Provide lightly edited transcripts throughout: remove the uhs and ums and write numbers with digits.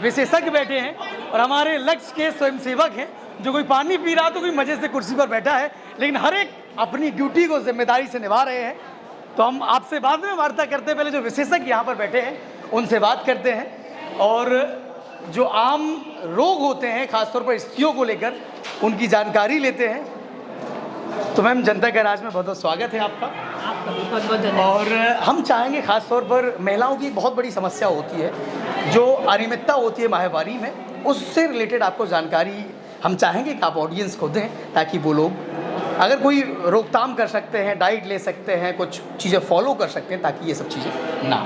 विशेषज्ञ बैठे हैं और हमारे लक्ष्य के स्वयंसेवक हैं। जो कोई पानी पी रहा तो कोई मजे से कुर्सी पर बैठा है, लेकिन हर एक अपनी ड्यूटी को जिम्मेदारी से निभा रहे हैं। तो हम आपसे बाद में वार्ता करते हैं, पहले जो विशेषज्ञ यहाँ पर बैठे हैं उनसे बात करते हैं और जो आम रोग होते हैं खासतौर पर स्त्रियों को लेकर उनकी जानकारी लेते हैं। तो मैम, जनता का राज में बहुत बहुत स्वागत है आपका। बहुत बहुत धन्यवाद। और हम चाहेंगे खासतौर पर महिलाओं की एक बहुत बड़ी समस्या होती है, जो अनियमितता होती है माहवारी में, उससे रिलेटेड आपको जानकारी हम चाहेंगे कि आप ऑडियंस को दें, ताकि वो लोग अगर कोई रोकथाम कर सकते हैं, डाइट ले सकते हैं, कुछ चीज़ें फॉलो कर सकते हैं, ताकि ये सब चीज़ें ना।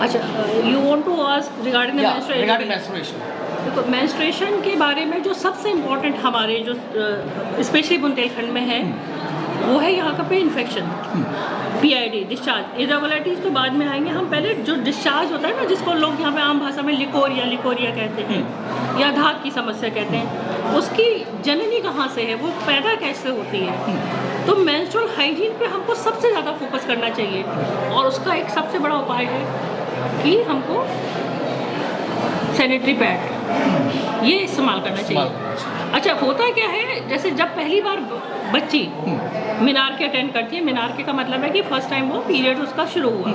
अच्छा, you want to ask regarding regarding menstruation. देखो, मेंस्ट्रुएशन के बारे में जो सबसे इम्पोर्टेंट हमारे जो स्पेशली बुंदेलखंड में है वो है यहाँ का पे इन्फेक्शन, PID, डिस्चार्ज। इरेगुलरिटीज़ तो बाद में आएंगे, हम पहले जो डिस्चार्ज होता है ना, जिसको लोग यहाँ पे आम भाषा में लिकोरिया कहते हैं या धात की समस्या कहते हैं, उसकी जननी कहाँ से है, वो पैदा कैसे होती है। तो मेंस्ट्रुअल हाइजीन पे हमको सबसे ज़्यादा फोकस करना चाहिए और उसका एक सबसे बड़ा उपाय है कि हमको सैनिटरी पैड ये इस्तेमाल करना चाहिए। अच्छा, होता क्या है, जैसे जब पहली बार बच्ची मीनार के अटेंड करती है, मीनार के का मतलब है कि फर्स्ट टाइम वो पीरियड उसका शुरू हुआ,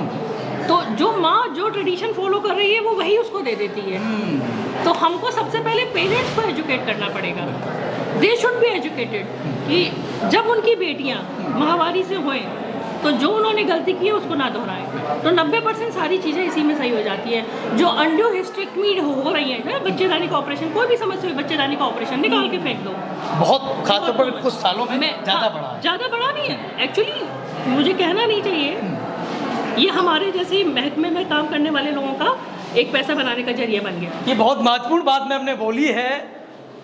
तो जो माँ जो ट्रेडिशन फॉलो कर रही है वो वही उसको दे देती है। तो हमको सबसे पहले पेरेंट्स को एजुकेट करना पड़ेगा, दे शुड बी एजुकेटेड, कि जब उनकी बेटियाँ माहवारी से हुए तो जो उन्होंने गलती की है उसको ना दोहराएं। तो 90% सारी चीज़ें इसी में सही हो जाती है। जो अंडो हिस्टेक्टमी हो रही है ना, बच्चेदानी का ऑपरेशन, कोई भी समस्या हुई बच्चेदानी का ऑपरेशन निकाल के फेंक दो। बहुत खासतौर पर कुछ सालों में ज़्यादा बड़ा नहीं है एक्चुअली, मुझे कहना नहीं चाहिए। ये हमारे जैसे महकमे में काम करने वाले लोगों का एक पैसा बनाने का जरिया बन गया। ये बहुत महत्वपूर्ण बात मैम ने बोली है।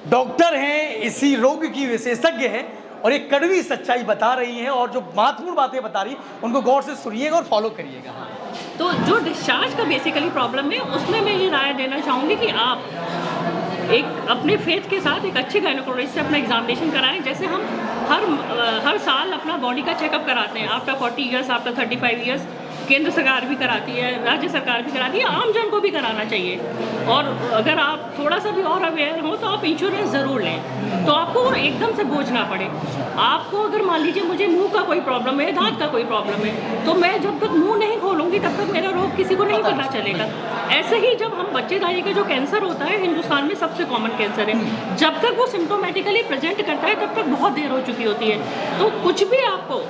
डॉक्टर हैं, इसी रोग की विशेषज्ञ हैं और एक कड़वी सच्चाई बता रही हैं, और जो महत्वपूर्ण बातें बता रही उनको गौर से सुनिएगा और फॉलो करिएगा। तो जो डिस्चार्ज का बेसिकली प्रॉब्लम है, उसमें मैं ये राय देना चाहूँगी कि आप एक अपने फेथ के साथ एक अच्छे गायनोकोलॉजिस्ट से अपना एग्जामिनेशन कराएं। जैसे हम हर साल अपना बॉडी का चेकअप कराते हैं, आफ्टर 40 ईयर्स, आफ्टर 35 ईयर्स। केंद्र सरकार भी कराती है, राज्य सरकार भी कराती है, आम जन को भी कराना चाहिए। और अगर आप थोड़ा सा भी और अवेयर हो तो आप इंश्योरेंस ज़रूर लें, तो आपको एकदम से बोझ ना पड़े। आपको अगर मान लीजिए मुझे मुंह का कोई प्रॉब्लम है, दांत का कोई प्रॉब्लम है, तो मैं जब तक मुंह नहीं खोलूँगी तब तक मेरा रोग किसी को नहीं पता चलेगा। ऐसे ही जब हम बच्चेदानी का जो कैंसर होता है, हिंदुस्तान में सबसे कॉमन कैंसर है, जब तक वो सिम्टोमेटिकली प्रेजेंट करता है तब तक बहुत देर हो चुकी होती है। तो कुछ भी आपको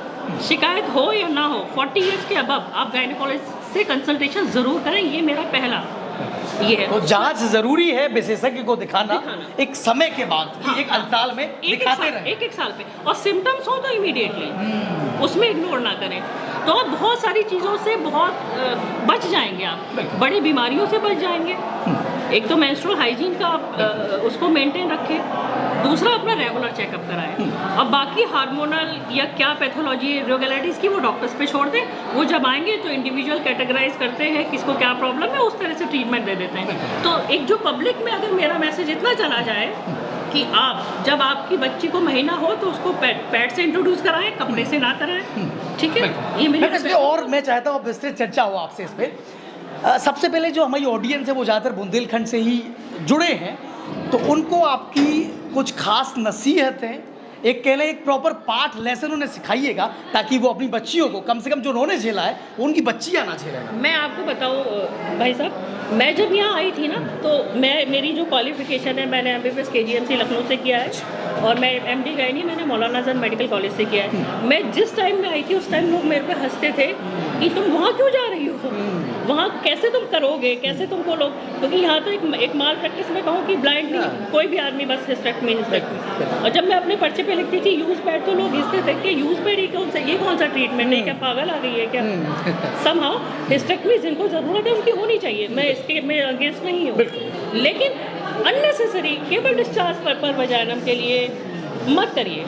शिकायत हो या ना हो, 40 ईयर्स के अबव आप गायनोकोलॉजिस्ट से कंसल्टेशन ज़रूर करें। ये मेरा पहला ये है। तो जांच जरूरी है, विशेषज्ञ को दिखाना एक समय के बाद, हाँ, एक अंतराल में दिखाते रहें, एक साल पे। और सिम्टम्स हो तो इमीडिएटली उसमें इग्नोर ना करें, तो आप बहुत सारी चीज़ों से बहुत बच जाएंगे, आप बड़ी बीमारियों से बच जाएंगे। एक तो मेंस्ट्रुअल हाइजीन का आप उसको मेंटेन रखें, दूसरा अपना रेगुलर चेकअप कराएं, और बाकी हार्मोनल या क्या पैथोलॉजी इरेगुलरिटीज़ की वो डॉक्टर्स पे छोड़ दें। वो जब आएंगे तो इंडिविजुअल कैटेगराइज करते हैं किसको क्या प्रॉब्लम है, उस तरह से ट्रीटमेंट दे देते हैं। तो एक जो पब्लिक में अगर मेरा मैसेज इतना चला जाए कि आप जब आपकी बच्ची को महीना हो तो उसको पैड से इंट्रोड्यूस कराएं, कपड़े से ना कराएं, ठीक है। ये मेरी और मैं चाहता हूँ विस्तृत चर्चा हो आपसे इस पर। सबसे पहले जो हमारी ऑडियंस है वो ज़्यादातर बुंदेलखंड से ही जुड़े हैं, तो उनको आपकी कुछ खास नसीहतें, एक कह लें एक प्रॉपर पाठ लेसन उन्हें सिखाइएगा, ताकि वो अपनी बच्चियों को कम से कम जो उन्होंने झेला है उनकी बच्चियाँ ना झेलें। मैं आपको बताऊँ भाई साहब, मैं जब यहाँ आई थी ना, तो मेरी जो क्वालिफिकेशन है, मैंने MBBS KGMC लखनऊ से किया है, और मैं MD गायनी मैंने मौलाना आज़ाद मेडिकल कॉलेज से किया है। मैं जिस टाइम में आई थी उस टाइम लोग मेरे पे हंसते थे कि तुम वहाँ क्यों जा रही हो, वहाँ कैसे तुम करोगे, कैसे तुमको लोग, क्योंकि यहाँ तो एक माल प्रैक्टिस में कहूँ कि ब्लाइंडली कोई भी आदमी बस हिस्टेक्टमी। और जब मैं अपने पर्चे पे लिखती थी यूज़ पैड, तो लोग हंसते थे कि यूज़ पैड ये कौन सा ट्रीटमेंट है, क्या पागल आ गई है क्या। समहाउ हिस्टेक्टमी जिनको ज़रूरत है उनकी होनी चाहिए, मैं इसके में अगेंस्ट नहीं हूँ, लेकिन अननेसेसरी केवल डिस्चार्ज पर वजाइनम के लिए मत करिए।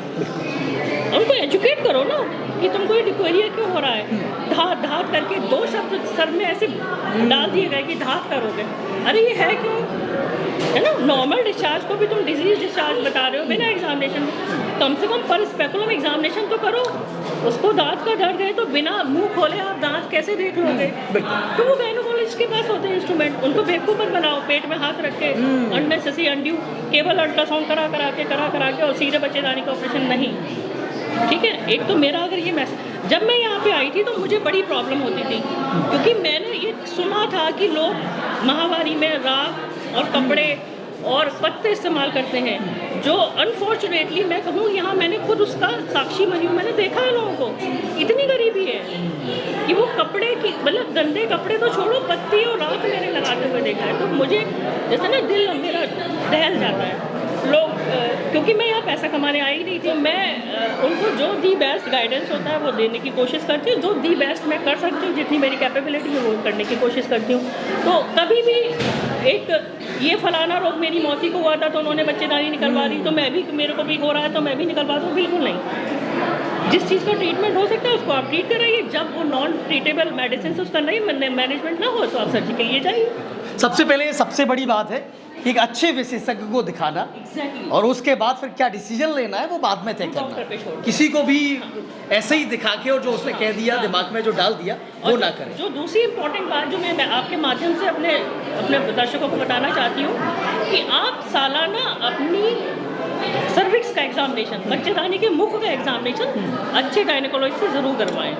उनको एजुकेट करो ना कि तुमको ये डिकोरिया क्यों हो रहा है। धात करके 2 शब्द सर में ऐसे डाल दिए गए कि धात करोगे, अरे ये है क्यों, है ना। नॉर्मल डिस्चार्ज को भी तुम डिजीज डिस्चार्ज बता रहे हो बिना एग्जामिनेशन। कम से कम पर स्पेकुलम एग्जामिनेशन तो करो। उसको दांत का दर्द है तो बिना मुंह खोले आप दांत कैसे देख लोगे। तो वो गायनोकोलॉजिस्ट पेरेंट्स के पास होते हैं इंस्ट्रूमेंट, उनको बेवकूफ़ मत बनाओ, पेट में हाथ रख के अननेसेसरी अनड्यू केवल अल्ट्रासाउंड करा के और सीधे बच्चेदानी का ऑपरेशन नहीं। ठीक है, एक तो मेरा अगर ये मैसेज, जब मैं यहाँ पे आई थी तो मुझे बड़ी प्रॉब्लम होती थी, क्योंकि मैंने ये सुना था कि लोग माहवारी में राख और कपड़े और पत्ते इस्तेमाल करते हैं, जो अनफॉर्चुनेटली मैं कहूँ यहाँ मैंने खुद उसका साक्षी बनी हूँ। मैंने देखा है लोगों को, इतनी गरीबी है कि वो कपड़े की मतलब गंदे कपड़े तो छोड़ो, पत्ती और राख मैंने लगाते हुए देखा है। तो मुझे जैसे ना दिल मेरा दहल जाता है। लोग क्योंकि मैं यहाँ पैसा कमाने आई नहीं थी, मैं उनको जो दी बेस्ट गाइडेंस होता है वो देने की कोशिश करती हूँ, जो दी बेस्ट मैं कर सकती हूँ, जितनी मेरी कैपेबिलिटी है वो करने की कोशिश करती हूँ। तो कभी भी एक ये फलाना रोग मेरी मौसी को हुआ था तो उन्होंने बच्चेदानी निकलवा दी, तो मैं भी, मेरे को भी हो रहा है तो मैं भी निकलवा दूँ, बिल्कुल नहीं। जिस चीज़ का ट्रीटमेंट हो सकता है उसको आप ट्रीट कराइए। जब वो नॉन ट्रीटेबल मेडिसिन से उसका नहीं मैनेजमेंट ना हो तो आप सर्जरी के लिए जाइए। सबसे पहले सबसे बड़ी बात है कि एक अच्छे विशेषज्ञ को दिखाना, और उसके बाद फिर क्या डिसीजन लेना है वो बाद में तय करना। किसी को भी ऐसे ही दिखा के और जो उसने कह दिया दिमाग में जो डाल दिया वो ना करें। जो दूसरी इम्पोर्टेंट बात जो मैं आपके माध्यम से अपने दर्शकों को बताना चाहती हूँ कि आप सालाना अपनी सर्विक्स का एग्जामिनेशन, बच्चेदानी के मुख का एग्जामिनेशन अच्छे गायनेकोलॉजिस्ट से ज़रूर करवाएं,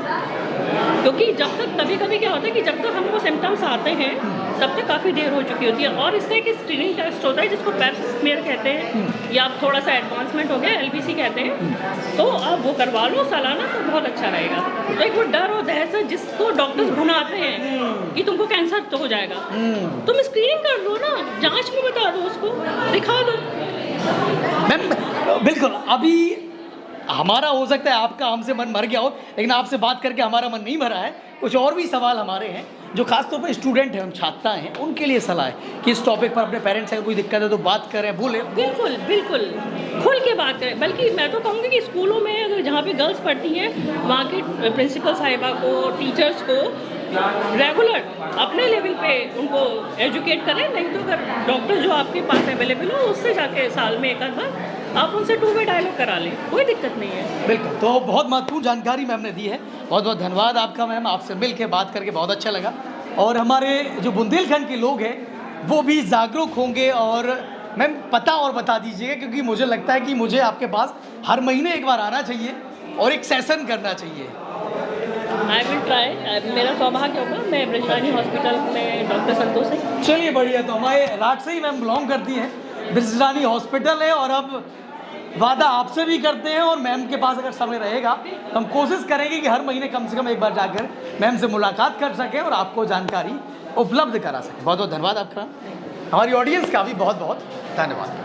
क्योंकि जब तक कभी कभी क्या होता है कि जब तक हमको सिम्टम्स आते हैं तब तक काफ़ी देर हो चुकी होती है। और इसका एक स्क्रीनिंग टेस्ट होता है जिसको पैप स्मीयर कहते हैं, या आप थोड़ा सा एडवांसमेंट हो गया LBC कहते हैं, तो आप वो करवा लो सालाना तो बहुत अच्छा रहेगा। तो एक वो डर और दहशत है जिसको डॉक्टर्स भुनाते हैं कि तुमको कैंसर तो हो जाएगा, तुम स्क्रीनिंग कर लो ना, जाँच में बता दो, उसको दिखा दो। मैम बिल्कुल, अभी हमारा हो सकता है आपका हमसे मन भर गया हो, लेकिन आपसे बात करके हमारा मन नहीं भरा है। कुछ और भी सवाल हमारे हैं जो खासतौर पर स्टूडेंट हैं, हम छात्रा हैं, उनके लिए सलाह है कि इस टॉपिक पर अपने पेरेंट्स से कोई दिक्कत है तो बात करें, बोले। बिल्कुल बिल्कुल खुल के बात करें। बल्कि मैं तो कहूँगी कि स्कूलों में अगर जहाँ पे गर्ल्स पढ़ती हैं वहाँ के प्रिंसिपल साहिबा को, टीचर्स को रेगुलर अपने लेवल पे उनको एजुकेट करें। नहीं तो अगर डॉक्टर जो आपके पास अवेलेबल हो उससे जाके साल में एक आध बार आप उनसे 2 वे डायलॉग करा लें, कोई दिक्कत नहीं है। बिल्कुल, तो बहुत महत्वपूर्ण जानकारी मैम ने दी है, बहुत बहुत धन्यवाद आपका मैम। आपसे मिल के बात करके बहुत अच्छा लगा, और हमारे जो बुंदेलखंड के लोग हैं वो भी जागरूक होंगे। और मैम पता और बता दीजिएगा, क्योंकि मुझे लगता है कि मुझे आपके पास हर महीने एक बार आना चाहिए और एक सेशन करना चाहिए। आई विल ट्राई, मेरा सौभाग्य होगा। मैं ब्रिजरानी हॉस्पिटल में डॉक्टर संतोष है। चलिए बढ़िया, तो हमारे राट से ही मैम बिलोंग करती हैं, ब्रिजरानी हॉस्पिटल है, और अब वादा आपसे भी करते हैं, और मैम के पास अगर समय रहेगा तो हम कोशिश करेंगे कि हर महीने कम से कम एक बार जाकर मैम से मुलाकात कर सकें और आपको जानकारी उपलब्ध करा सकें। बहुत बहुत धन्यवाद आपका, हमारी ऑडियंस का भी बहुत बहुत धन्यवाद।